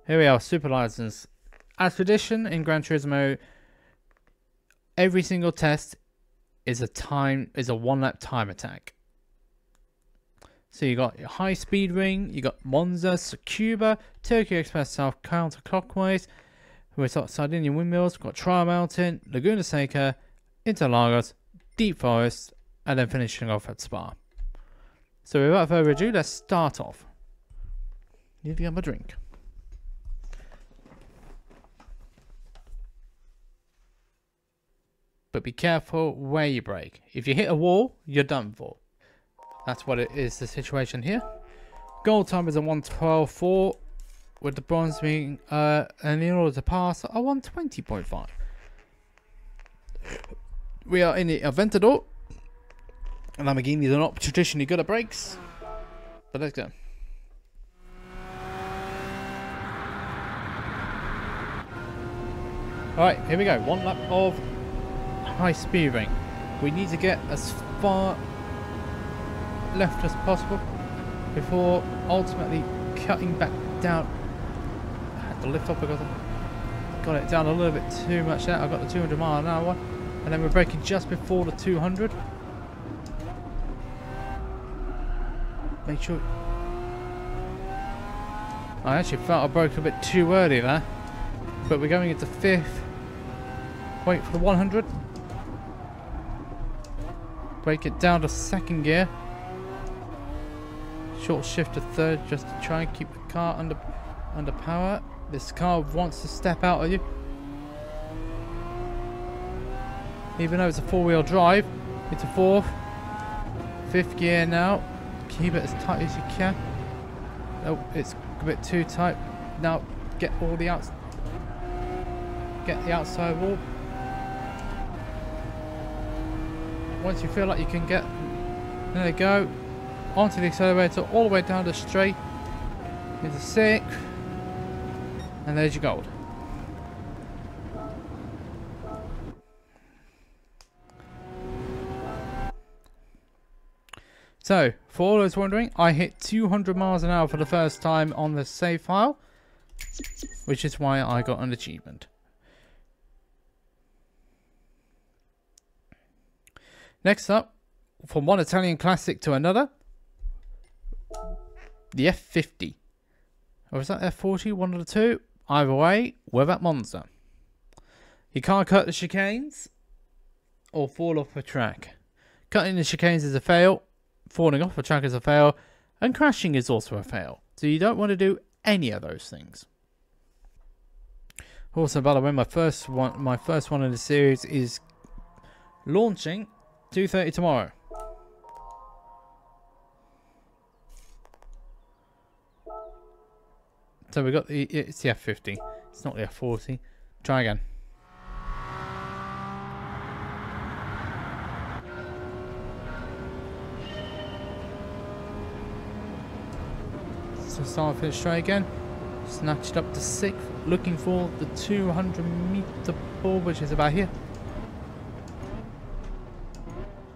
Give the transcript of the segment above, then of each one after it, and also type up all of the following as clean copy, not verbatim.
Here we are, super license. As tradition in Gran Turismo, every single test is a 1-lap time attack. So you got your high speed ring, you got Monza, Tsukuba, Tokyo Express South counterclockwise, we've got Sardinia windmills, we've got Trial Mountain, Laguna Seca, Interlagos, Deep Forest, and then finishing off at Spa. So without further ado, let's start off. Need to get my drink. But be careful where you brake. If you hit a wall, you're done for. That's what it is, the situation here. Gold time is a 1:12.4, with the bronze being, and in order to pass, a 1:20.5. We are in the Aventador. And Lamborghinis are not traditionally good at brakes. But let's go. Alright, here we go. 1 lap of high speed ring. We need to get as far left as possible before ultimately cutting back down. I had to lift up because I got it down a little bit too much there. I got the 200 mile an hour and then we're braking just before the 200. Make sure. I actually felt I broke a bit too early there, but we're going into 5th. Wait for the 100. Brake it down to 2nd gear. Short shift to 3rd just to try and keep the car under power. This car wants to step out of you. Even though it's a 4-wheel drive, it's a 4th. 5th gear now. Keep it as tight as you can. Oh, it's a bit too tight. Now get all the get the outside wall. Once you feel like you can get, there you go, onto the accelerator, all the way down the straight, into 6th, and there's your gold. So, for all those wondering, I hit 200 miles an hour for the first time on the save file, which is why I got an achievement. Next up, from one Italian classic to another, the F50. Or is that F40? One of the two? Either way, we're at Monza. You can't cut the chicanes or fall off a track. Cutting the chicanes is a fail, falling off a track is a fail, and crashing is also a fail. So you don't want to do any of those things. Also, by the way, my first one in the series is launching 2:30 tomorrow. So we got it's the F50. It's not the F40. Try again. So start and finish straight again. Snatched up to 6th, looking for the 200-meter ball, which is about here.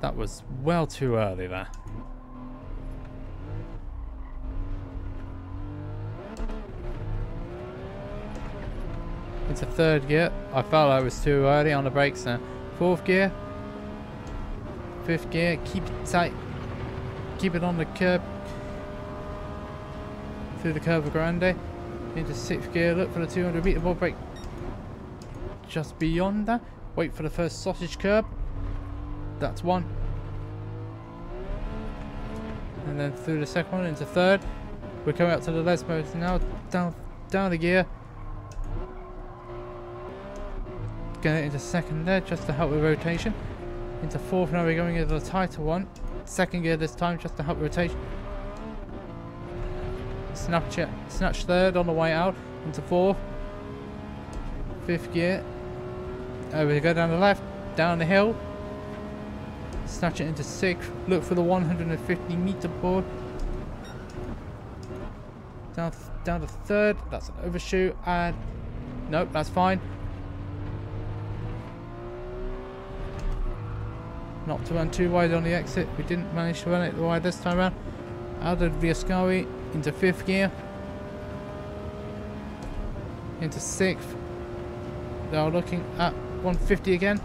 That was well too early there. Into 3rd gear. I felt I was too early on the brakes now. 4th gear. 5th gear. Keep it tight. Keep it on the curb. Through the curve of Grande. Into 6th gear. Look for the 200-meter ball. Brake just beyond that. Wait for the first sausage curb. That's 1. And then through the 2nd one into 3rd. We're coming up to the Lesmos now. Down the gear. Going into 2nd there just to help with rotation. Into 4th now we're going into the tighter one. 2nd gear this time just to help rotation. Snatch 3rd on the way out. Into 4th. 5th gear. We go down the left. Down the hill. Snatch it into 6th. Look for the 150-meter board. Down to 3rd. That's an overshoot. And nope, that's fine. Not to run too wide on the exit. We didn't manage to run it wide this time around. Out of Viascari into 5th gear. into 6th. Now looking at 150 again.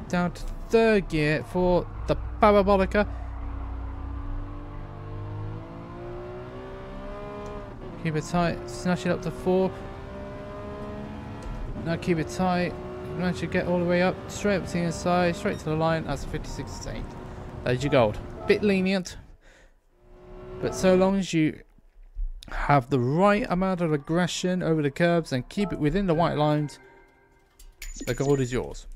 Down to 3rd gear for the Parabolica. Keep it tight, snatch it up to 4. Now keep it tight. Manage to get all the way up, straight up to the inside, straight to the line. That's 56.8. There's your gold. Bit lenient, but so long as you have the right amount of aggression over the curbs and keep it within the white lines, the gold is yours.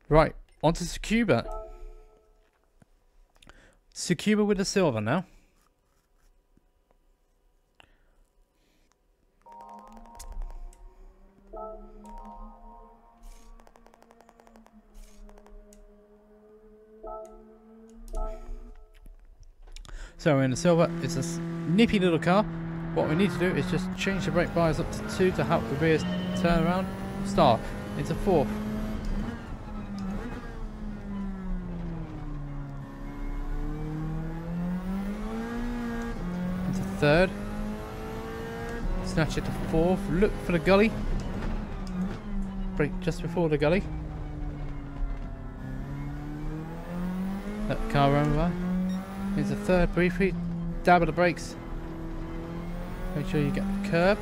Right, onto Tsukuba. Tsukuba with the silver now. So we're in the silver. It's a nippy little car. What we need to do is just change the brake bias up to 2 to help the rear turn around. Start into 4th. Into 3rd. Snatch it to 4th. Look for the gully. Brake just before the gully. Let the car run by. Into 3rd briefly. Dab of the brakes. Make sure you get the curb.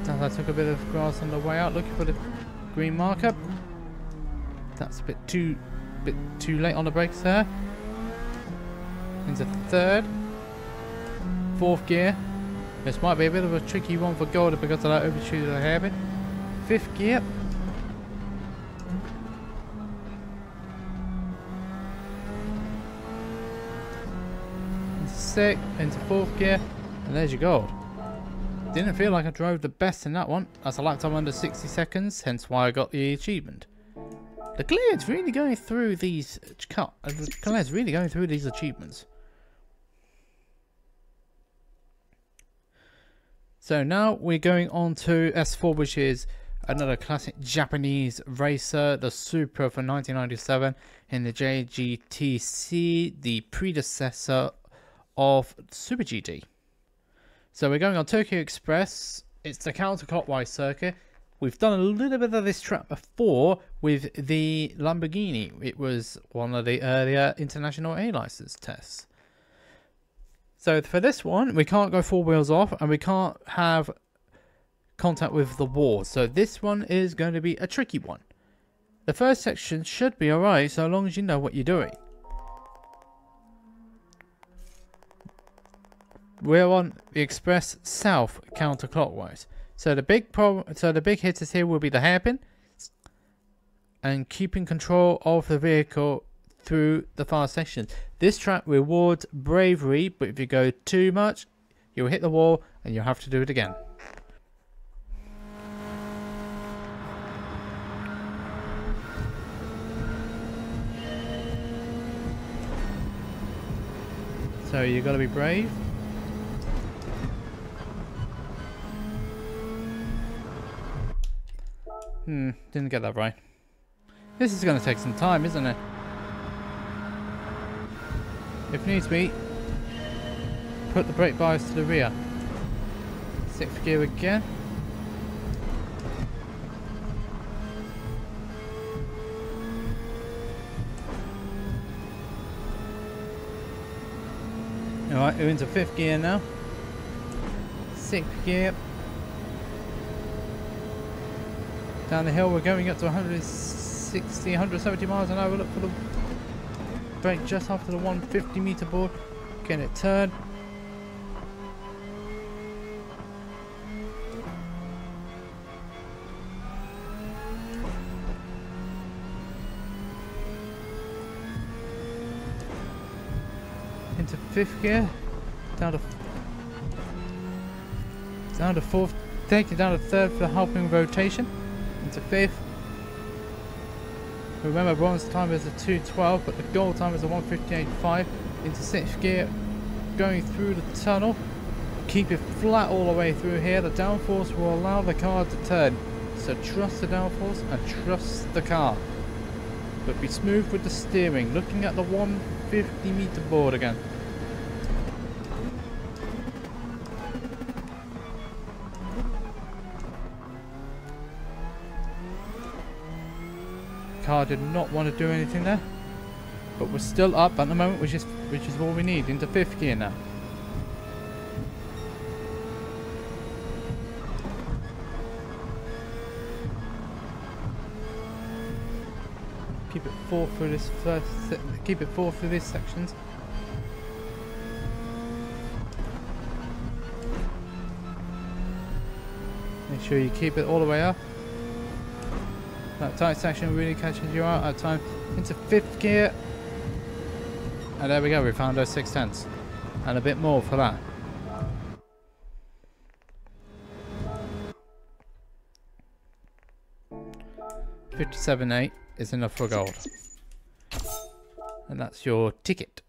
I took a bit of grass on the way out, looking for the green marker. That's a bit too late on the brakes there. Into 3rd. 4th gear. This might be a bit of a tricky one for Golden because of that overshoot of the hairpin. 5th gear. Into 4th gear, and there's your gold. Didn't feel like I drove the best in that one. That's a lap time under 60 seconds, hence why I got the achievement. Leclerc's really going through these achievements. So now we're going on to S4, which is another classic Japanese racer, the Supra from 1997 in the JGTC, the predecessor of Super GT. So we're going on Tokyo Express. It's the counterclockwise circuit. We've done a little bit of this track before with the Lamborghini. It was one of the earlier international A license tests. So for this one, we can't go 4 wheels off and we can't have contact with the wall. So this one is going to be a tricky one. The first section should be alright so long as you know what you're doing. We're on the Express South counterclockwise. So the big hitters here will be the hairpin and keeping control of the vehicle through the fast sections. This track rewards bravery, but if you go too much, you'll hit the wall and you'll have to do it again. So you've got to be brave. Didn't get that right. This is going to take some time, isn't it? If needs be, put the brake bias to the rear. 6th gear again. Alright, we're into 5th gear now. 6th gear. Down the hill, we're going up to 160, 170 miles an hour. Look for the brake just after the 150 meter board. Get it turned. Into 5th gear. Down to 4th. Take it down to 3rd for the helping rotation. Into 5th. Remember, bronze time is a 2:12, but the gold time is a 1:58.5. Into 6th gear, going through the tunnel. Keep it flat all the way through here. The downforce will allow the car to turn, so trust the downforce and trust the car. but be smooth with the steering. Looking at the 150-meter board again. Car did not want to do anything there, but we're still up at the moment, which is what we need, into 5th gear now. Keep it 4 through this keep it 4 through these sections. Make sure you keep it all the way up. That tight section really catches you out at time. Into 5th gear. And there we go, we found our 6/10. And a bit more for that. $57.8 is enough for gold. And that's your ticket.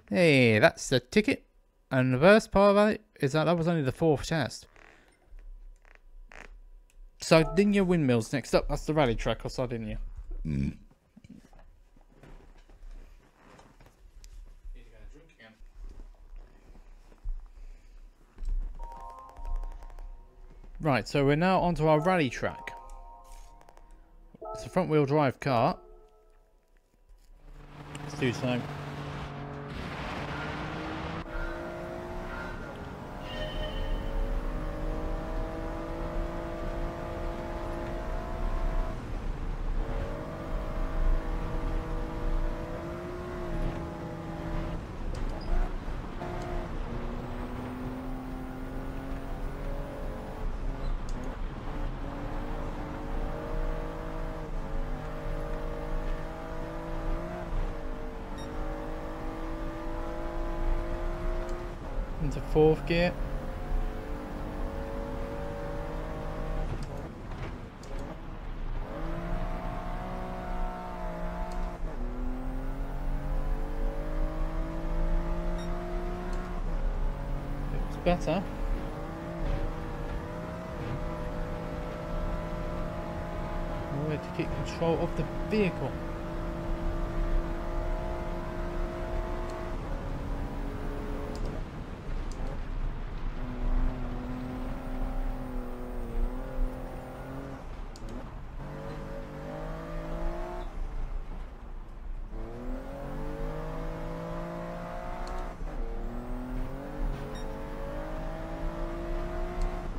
Hey, that's the ticket. And the worst part about it is that was only the 4th test. Sardinia windmills next up. That's the rally track of Sardinia. Right, so we're now onto our rally track. It's a front wheel drive car. Let's do so. Into 4th gear. Looks better. One way to keep control of the vehicle.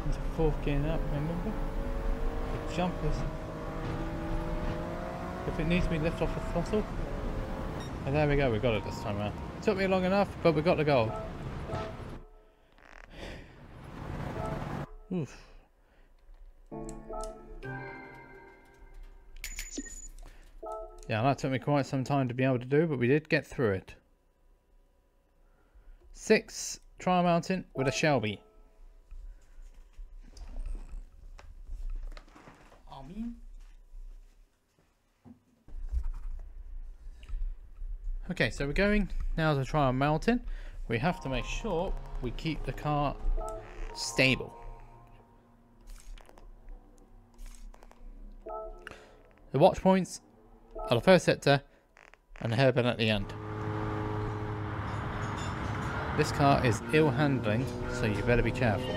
Into 4th gear now, remember? The jumpers. If it needs me, lift off the throttle. And there we go, we got it this time around. It took me long enough, but we got the gold. Oof. Yeah, that took me quite some time to be able to do, but we did get through it. 6 Trial Mountain with a Shelby. Okay, so we're going now to Trial Mountain. We have to make sure we keep the car stable. The watch points are the first sector and the hairpin at the end. This car is ill handling, so you better be careful.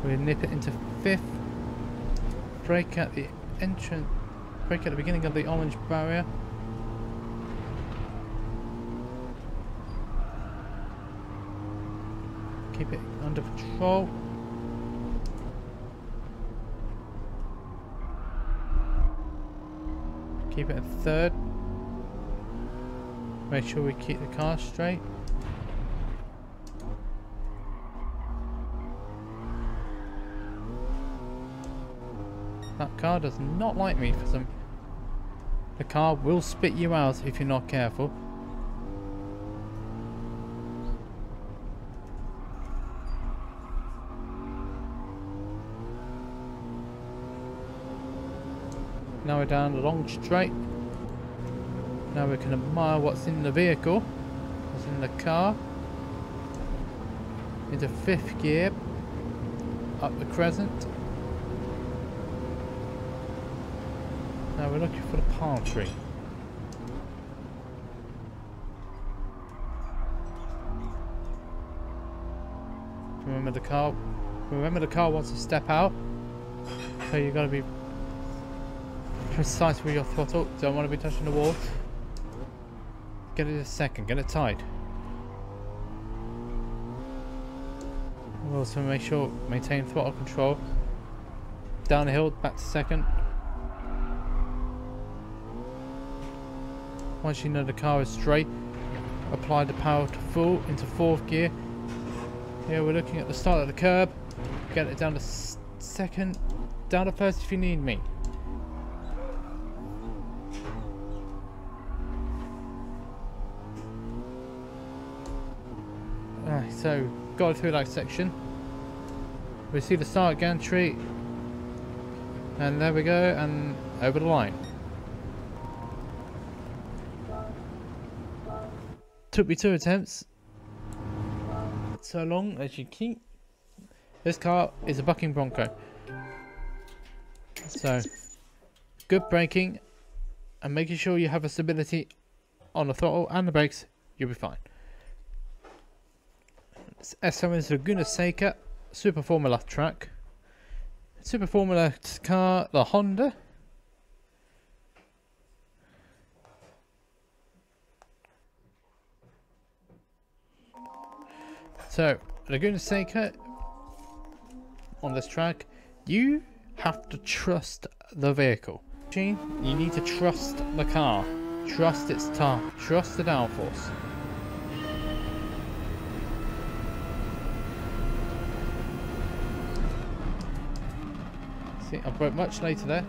We'll nip it into 5th. Brake at the entrance. Brake at the beginning of the orange barrier. Keep it under control. Keep it at 3rd. Make sure we keep the car straight. That car does not like me for some. The car will spit you out if you're not careful. Now we're down the long straight. Now we can admire what's in the vehicle, what's in the car. Into 5th gear, up the crescent. Now we're looking for the palm tree. Remember the car. Remember the car wants to step out. So you gotta be precise with your throttle. Don't want to be touching the wall. Get it a second. Get it tight. Also make sure maintain throttle control. Down the hill, back to second. Once you know the car is straight, apply the power to full into fourth gear. Here we're looking at the start of the curb. Get it down to second, down to first if you need me. Alright, so go through that section. We see the start gantry, and there we go, and over the line. Took me 2 attempts. So long as you keep. This car is a bucking Bronco. So good braking and making sure you have a stability on the throttle and the brakes, you'll be fine. S10's Laguna Seca Super Formula track. Super Formula car, the Honda. So, Laguna Seca, on this track, you have to trust the vehicle. You need to trust the car. Trust its top. Trust the downforce. See, I broke much later there.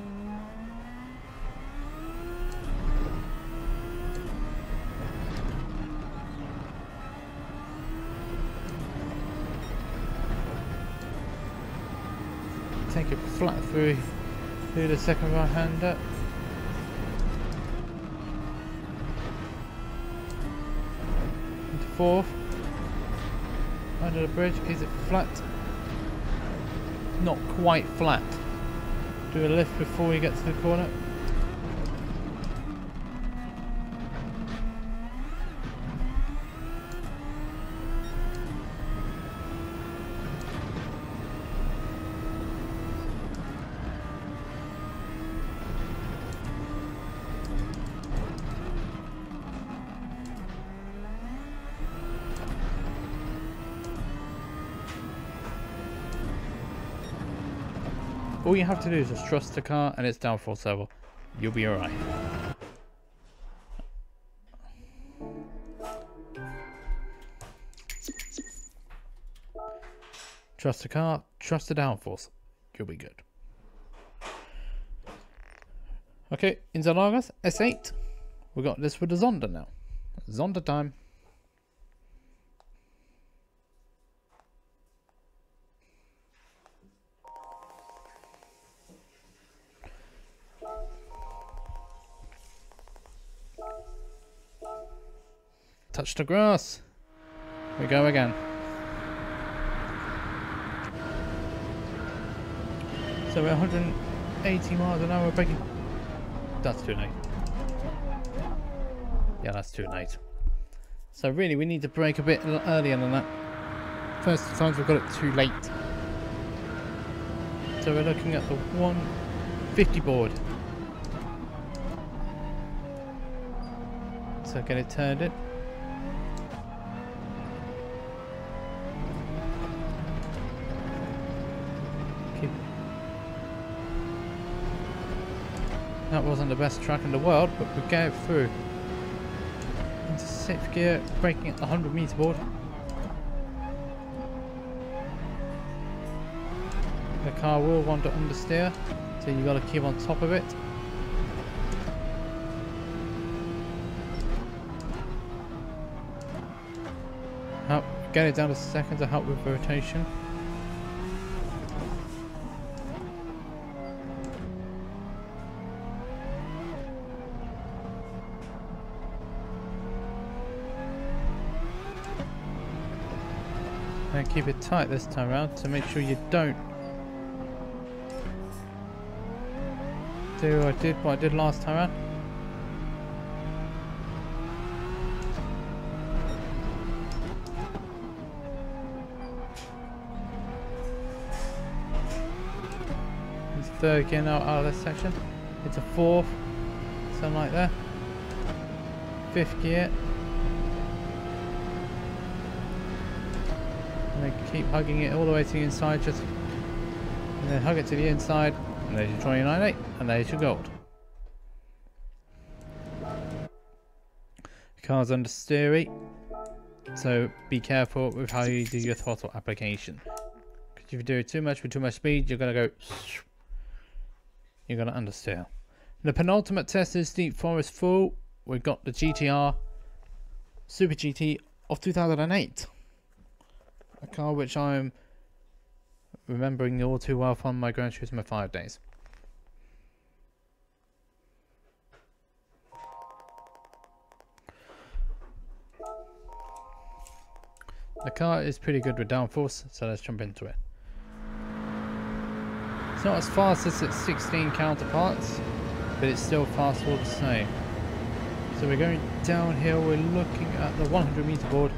Take it flat through the second right hander. Into fourth. Under the bridge. Is it flat? Not quite flat. Do a lift before you get to the corner. All you have to do is just trust the car and its downforce level. You'll be alright. Trust the car, trust the downforce. You'll be good. Okay, Interlagos S8. We got this with the Zonda now. Zonda time. Touch the grass. We go again. So we're 180 miles an hour braking. That's too late. Yeah, that's too late. So really we need to brake a bit earlier than that. First times we've got it too late. So we're looking at the 150 board. So get it turned in. That wasn't the best track in the world, but we get it through. Into 6th gear, braking at the 100 meter board. The car will want to understeer, so you got to keep on top of it. Get it down to second to help with rotation. And keep it tight this time around to make sure you don't do what I did last time around. It's third gear now out of this section. It's a fourth, something like that. Fifth gear. And then keep hugging it all the way to the inside, just and then hug it to the inside, and there's your 2098, and there's your gold. The car's under steery, so be careful with how you do your throttle application. Because if you do it too much with too much speed, you're gonna go. You're gonna understeer. The penultimate test is Deep Forest Full. We've got the GTR Super GT of 2008. A car which I'm remembering all too well from my Gran Turismo 5 days. The car is pretty good with downforce, so let's jump into it. It's not as fast as its 16 counterparts, but it's still fast all the same. So we're going downhill, we're looking at the 100 meter board.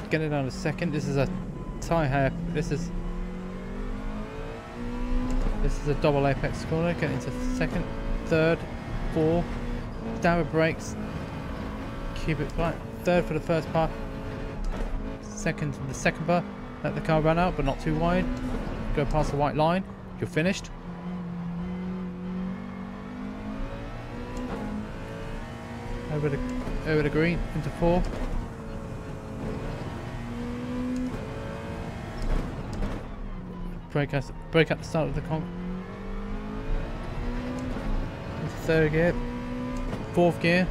Get it down a second. This is a tie hair. This is a double apex corner. Get into second, third, fourth. Downward brakes. Keep it flat. Third for the first part. Second for the second part. Let the car run out, but not too wide. Go past the white line. You're finished. Over the green into four. Brake at the start of the con. Into third gear. Fourth gear.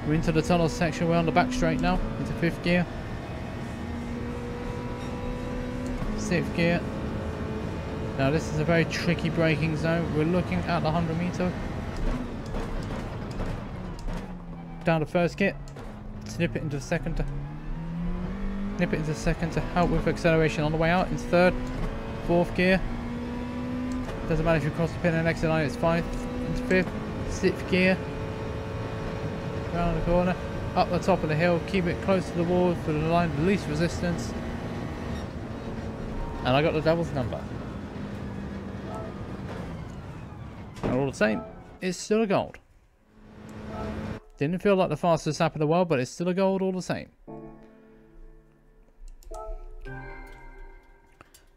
We're into the tunnel section. We're on the back straight now. Into fifth gear. Sixth gear. Now this is a very tricky braking zone. We're looking at the 100 meter. Down to first gear. Snip it into the second. Nip it into second to help with acceleration on the way out. Into third. Fourth gear. Doesn't matter if you cross the pin and exit line, it's fine. Into fifth. Sixth gear. Round the corner. Up the top of the hill. Keep it close to the wall for the line of least resistance. And I got the devil's number. And all the same, it's still a gold. Didn't feel like the fastest lap in the world, but it's still a gold all the same.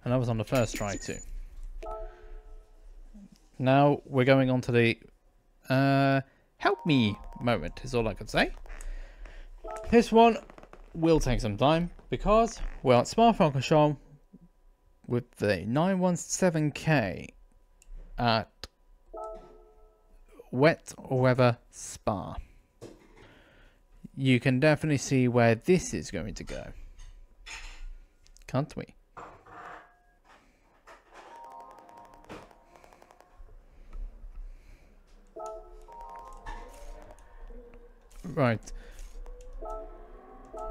And that was on the first try too. Now we're going on to the help me moment is all I can say. This one will take some time because we're at smartphone control with the 917K at Wet Weather Spa. You can definitely see where this is going to go, can't we? Right.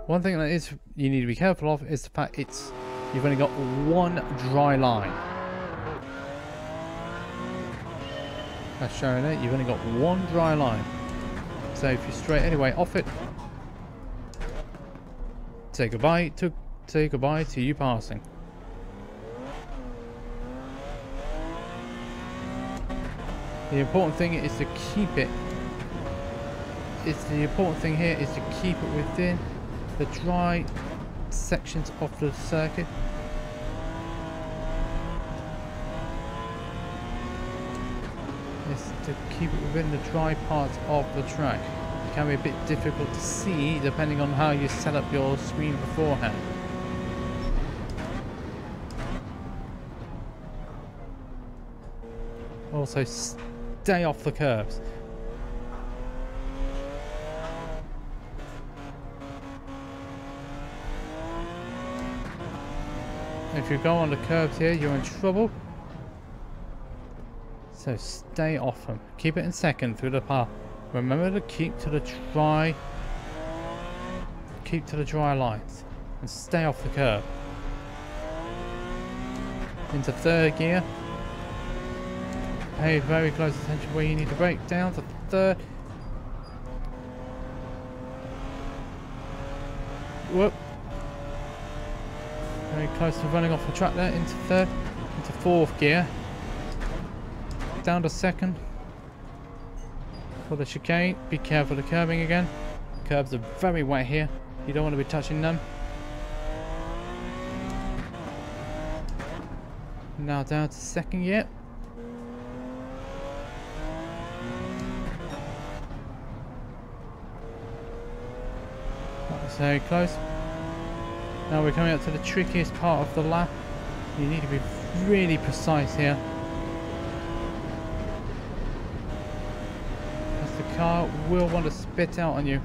One thing that is you need to be careful of is the fact you've only got one dry line. That's showing it. You've only got one dry line. So if you're straight anyway off it, say goodbye to you passing. The important thing is to keep it. The important thing here is to keep it within the dry sections of the circuit. Is to keep it within the dry parts of the track. It can be a bit difficult to see depending on how you set up your screen beforehand. Also, stay off the curves. If you go on the curves here, you're in trouble. So stay off them. Keep it in second through the path. Remember to keep to the dry lines and stay off the curb. Into third gear. Pay very close attention where you need to brake. Down to third. Whoop. Very close to running off the track there. Into third. Into fourth gear. Down to second. For the chicane. Be careful of the curbing again. Curbs are very wet here. You don't want to be touching them. Now down to second gear. That was very close. Now we're coming up to the trickiest part of the lap. You need to be really precise here. Because the car will want to spit out on you.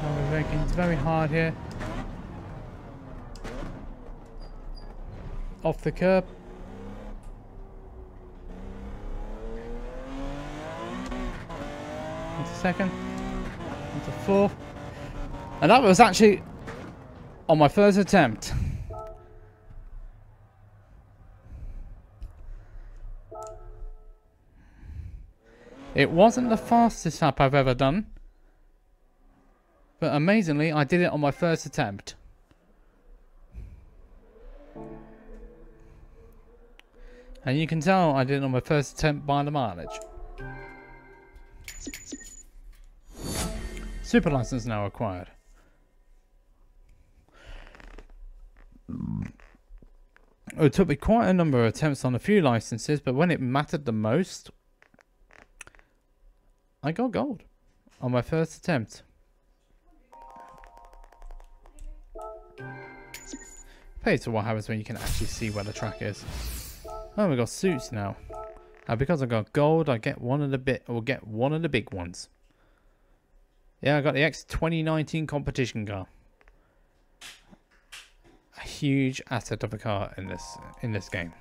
Now we're working very hard here. Off the curb. Into second. Into fourth. And that was actually on my first attempt. It wasn't the fastest lap I've ever done. But amazingly, I did it on my first attempt. And you can tell I did it on my first attempt by the mileage. Super license now acquired. It took me quite a number of attempts on a few licenses, but when it mattered the most, I got gold on my first attempt. Pays to what happens when you can actually see where the track is. Oh, we got suits now. And because I got gold, I get one of the big ones. Yeah, I got the X 2019 competition car. A huge asset of a car in this game.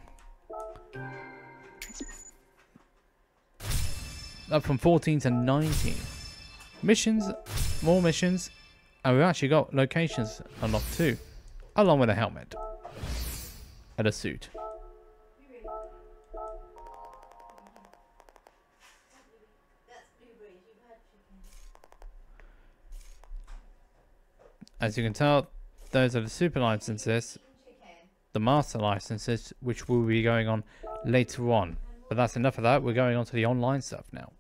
Up from 14 to 19. Missions, more missions, and we've actually got locations unlocked too, along with a helmet and a suit. As you can tell, those are the super licenses, the master licenses, which will be going on later on. But that's enough of that. We're going on to the online stuff now.